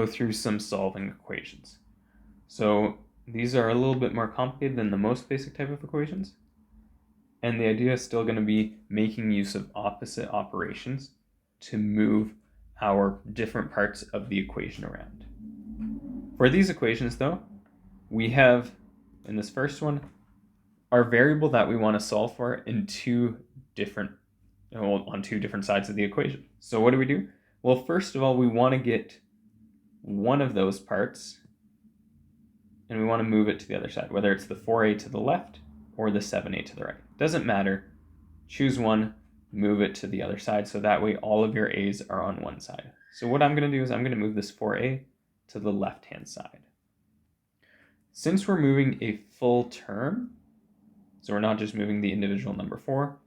go through some solving equations. So these are a little bit more complicated than the most basic type of equations. And the idea is still going to be making use of opposite operations to move our different parts of the equation around. For these equations, though, we have, in this first one, our variable that we want to solve for in on two different sides of the equation. So what do? Well, first of all, we want to get one of those parts and we want to move it to the other side, whether it's the 4a to the left or the 7a to the right. Doesn't matter. Choose one, move it to the other side, so that way all of your a's are on one side. So what I'm going to do is I'm going to move this 4a to the left-hand side. Since we're moving a full term, so we're not just moving the individual number 4,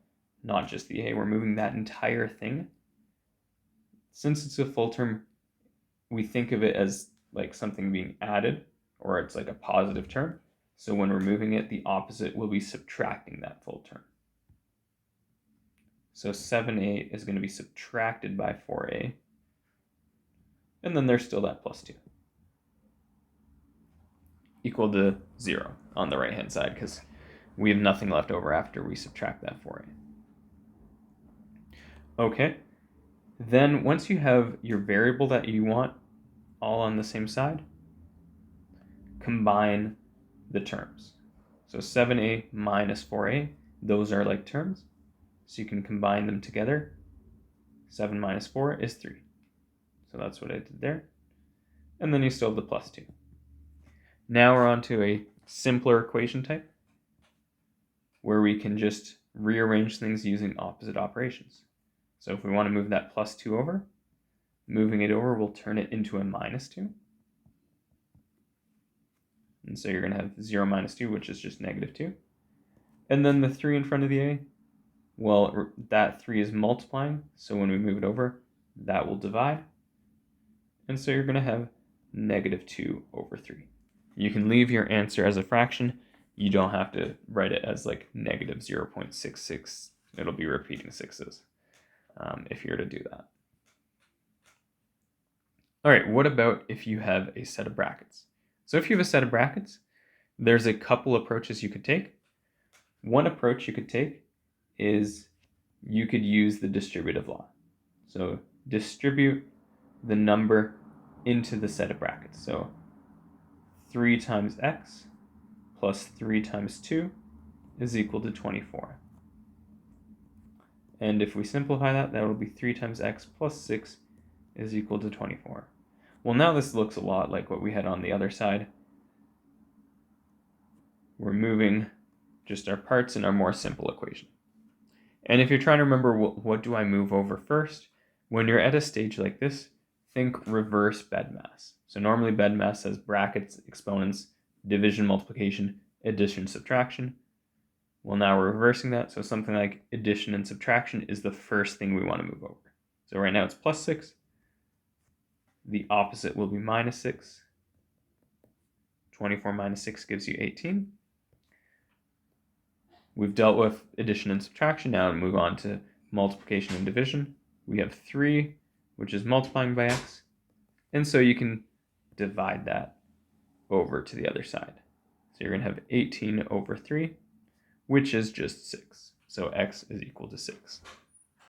not just the a, we're moving that entire thing. Since it's a full term, we think of it as like something being added, or it's like a positive term. So when we're moving it, the opposite will be subtracting that full term. So 7a is going to be subtracted by 4a. And then there's still that plus 2. Equal to 0 on the right-hand side, because we have nothing left over after we subtract that 4a. Okay. Then once you have your variable that you want all on the same side, combine the terms. So 7a minus 4a, those are like terms. So you can combine them together. 7 minus 4 is 3. So that's what I did there. And then you still have the plus 2. Now we're on to a simpler equation type where we can just rearrange things using opposite operations. So if we want to move that plus 2 over, moving it over will turn it into a minus 2. And so you're going to have 0 minus 2, which is just negative 2. And then the 3 in front of the a, well, that 3 is multiplying, so when we move it over, that will divide. And so you're going to have negative 2 over 3. You can leave your answer as a fraction. You don't have to write it as like negative 0.66. It'll be repeating sixes if you're to do that. All right, what about if you have a set of brackets? So if you have a set of brackets, there's a couple approaches you could take. One approach you could take is you could use the distributive law. So distribute the number into the set of brackets. So 3 times x plus 3 times 2 is equal to 24. And if we simplify that, that will be 3 times x plus 6 is equal to 24. Well, now this looks a lot like what we had on the other side. We're moving just our parts in our more simple equation. And if you're trying to remember what do I move over first, when you're at a stage like this, think reverse BEDMAS. So normally BEDMAS has brackets, exponents, division, multiplication, addition, subtraction. Well, now we're reversing that, so something like addition and subtraction is the first thing we want to move over. So right now it's plus 6. The opposite will be minus 6. 24 minus 6 gives you 18. We've dealt with addition and subtraction. Now we move on to multiplication and division. We have 3, which is multiplying by x. And so you can divide that over to the other side. So you're going to have 18 over 3, which is just 6. So x is equal to 6.